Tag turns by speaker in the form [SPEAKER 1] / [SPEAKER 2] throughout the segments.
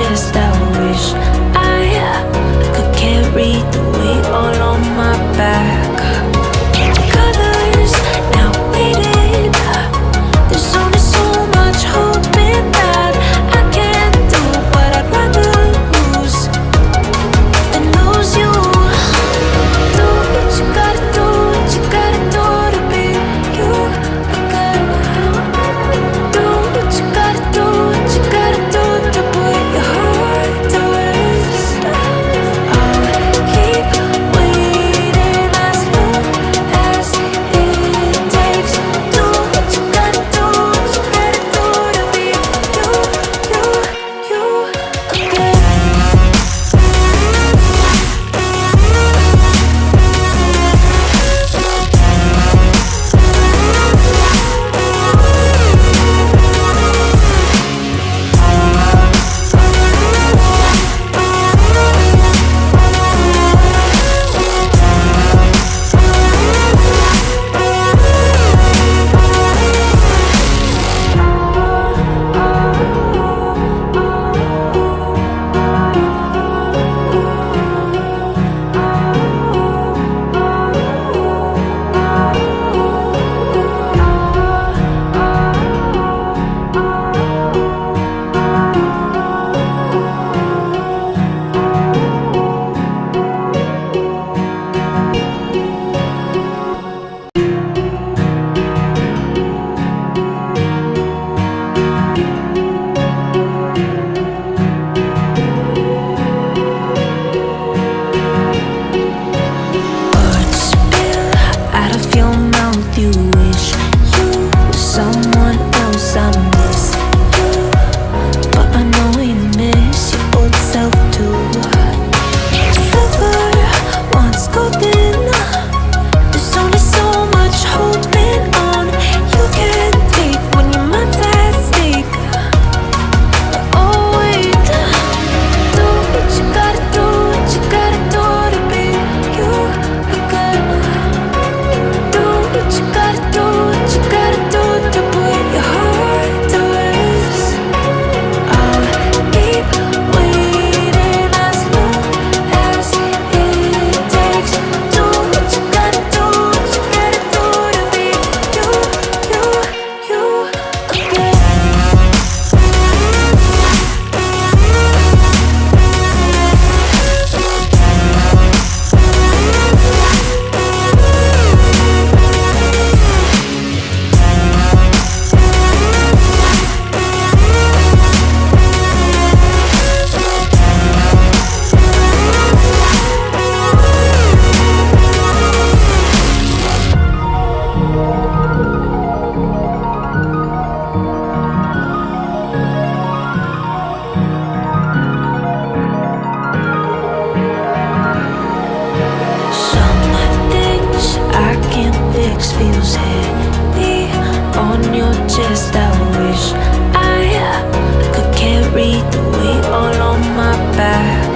[SPEAKER 1] chest. I wish I could carry the weight all on my back. Colors now faded. There's only so much hoping that I can't do, but I'd rather lose than lose you. Do what you gotta do, what you gotta do to be you. I gotta do what you gotta do, what you gotta do to put your heart to rest. I'll keep waiting as long as it takes. Do what you gotta do, what you gotta do to be you again. Words spill out of your mouth. You wish you were someone else. I miss you, but I know you miss your old self too. Silver once golden. There's only so much holding on. You can't take when your mind's at stake. Oh wait, do what you gotta do, what you gotta do to be you. I gotta do what you gotta do, what you gotta do to put your heart to rest. I'll keep waiting as long as it takes. Do what you gotta do, what you gotta do to be you again. Some things I can't fix feels heavy on your chest. I wish I could carry the weight all on my back.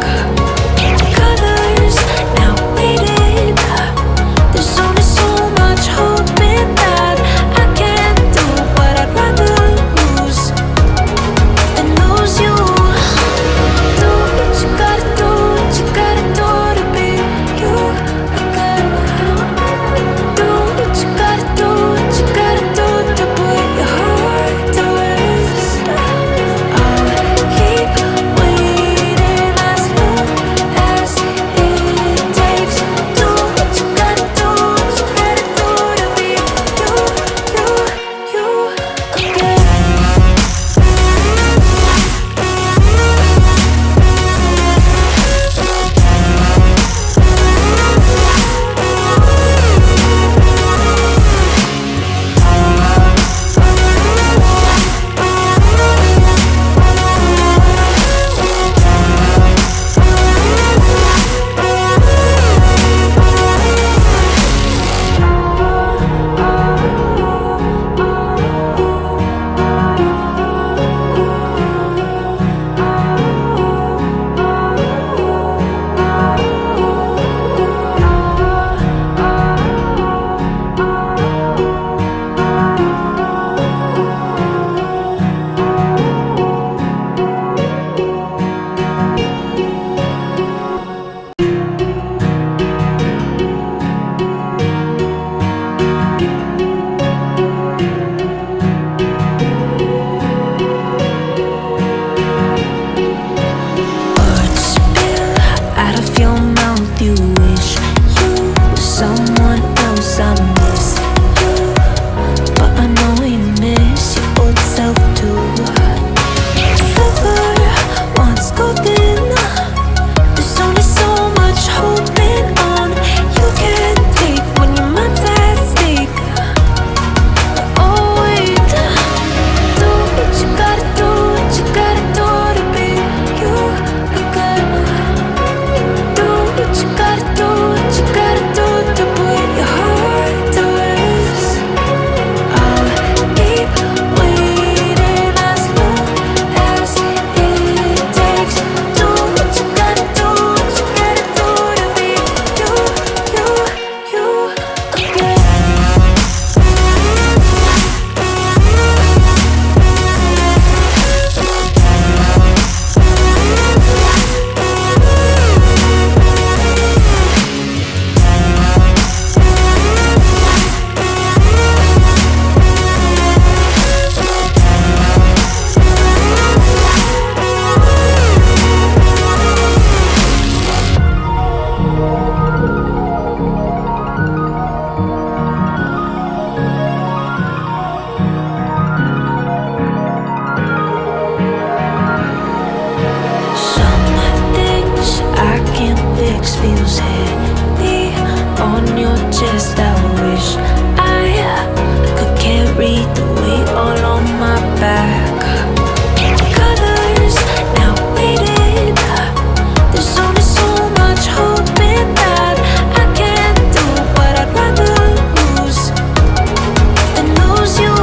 [SPEAKER 1] Colors now faded. There's only so much hoping that I can't do, but I'd rather lose than lose you. Do what you gotta do, what you gotta do to be you. I gotta do what you gotta do, what you gotta do to put your heart to rest. I'll keep waiting just I wish I could carry the weight all on my back. Colors now faded. There's only so much holding that I can't do, but I'd rather lose than lose you.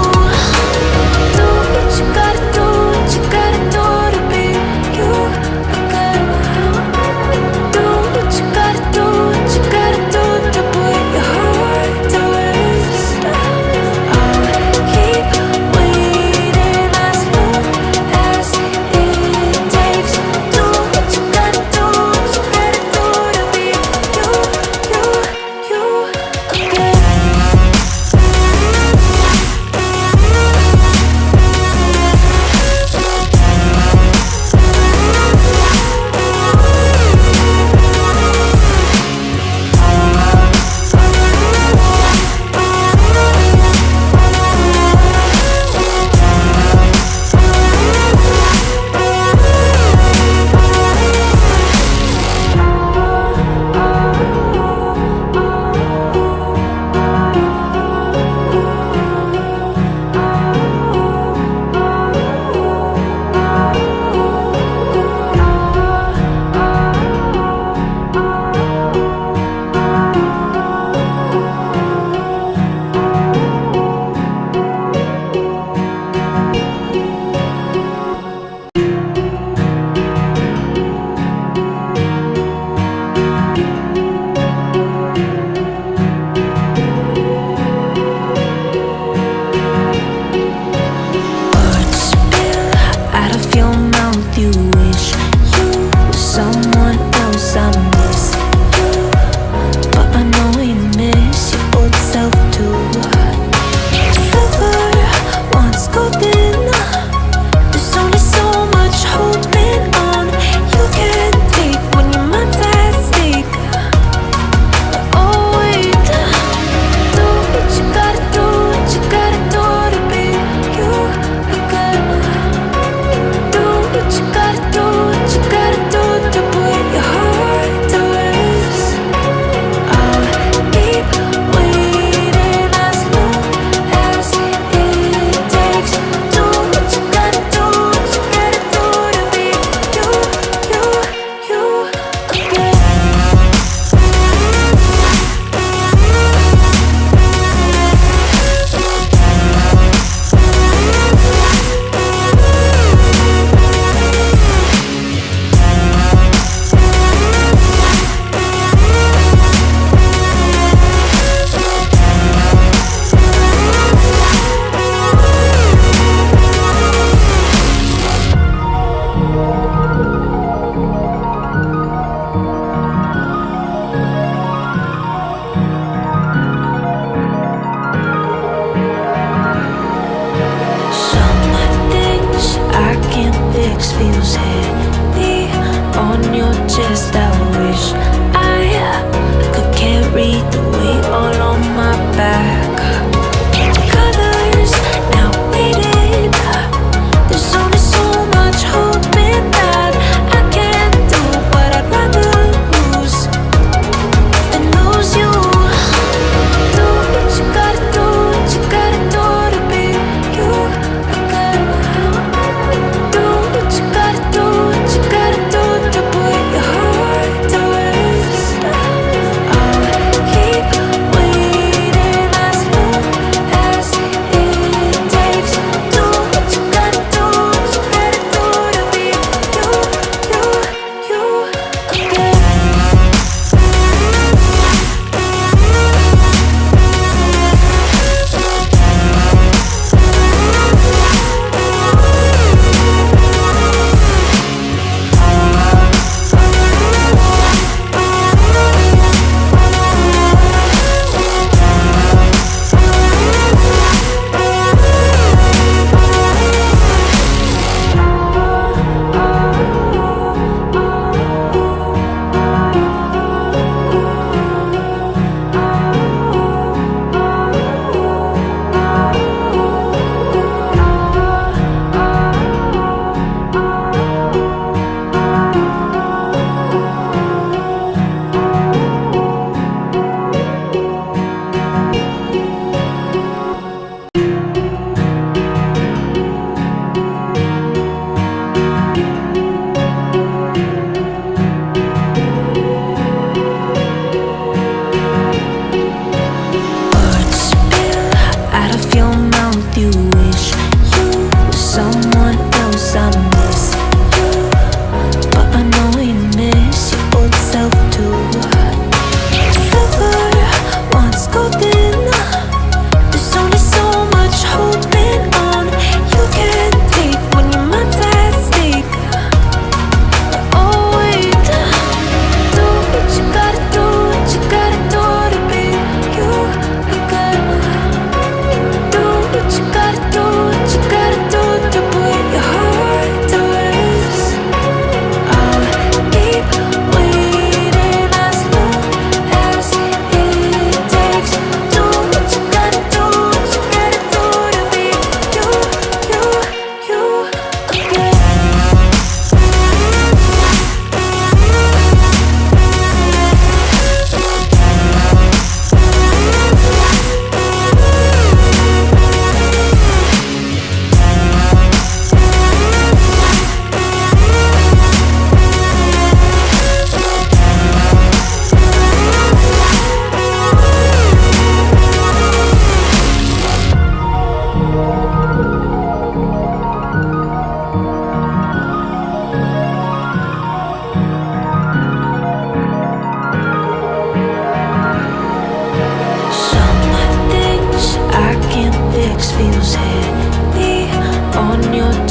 [SPEAKER 1] Do what you gotta do, what you gotta do to be you again. Do what you gotta do, what you gotta do to put your heart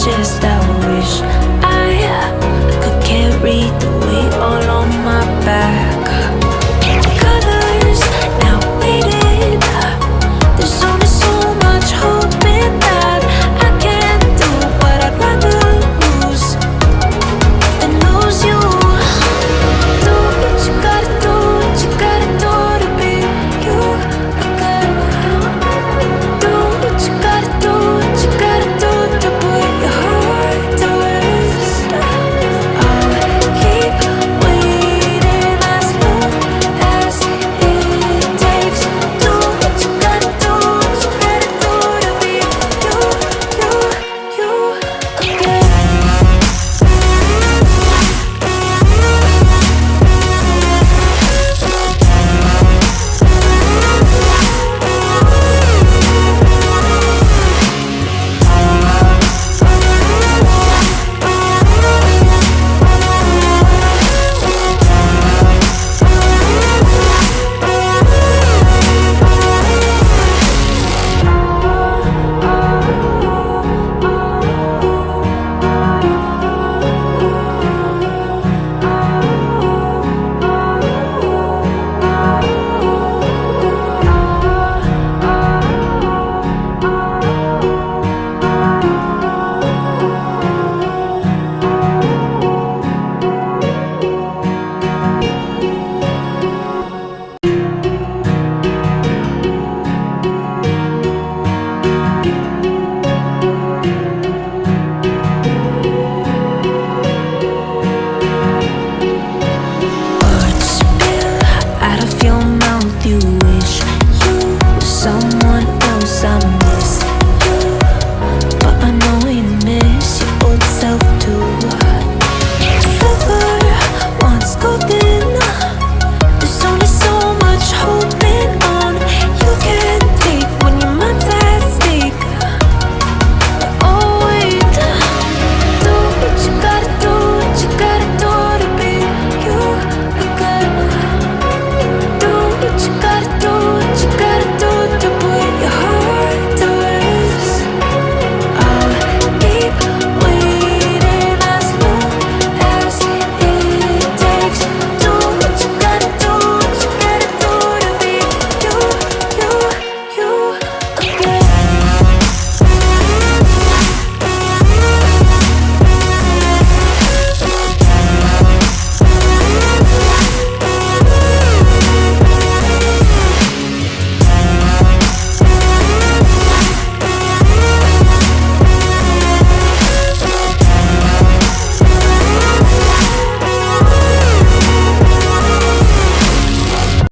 [SPEAKER 1] just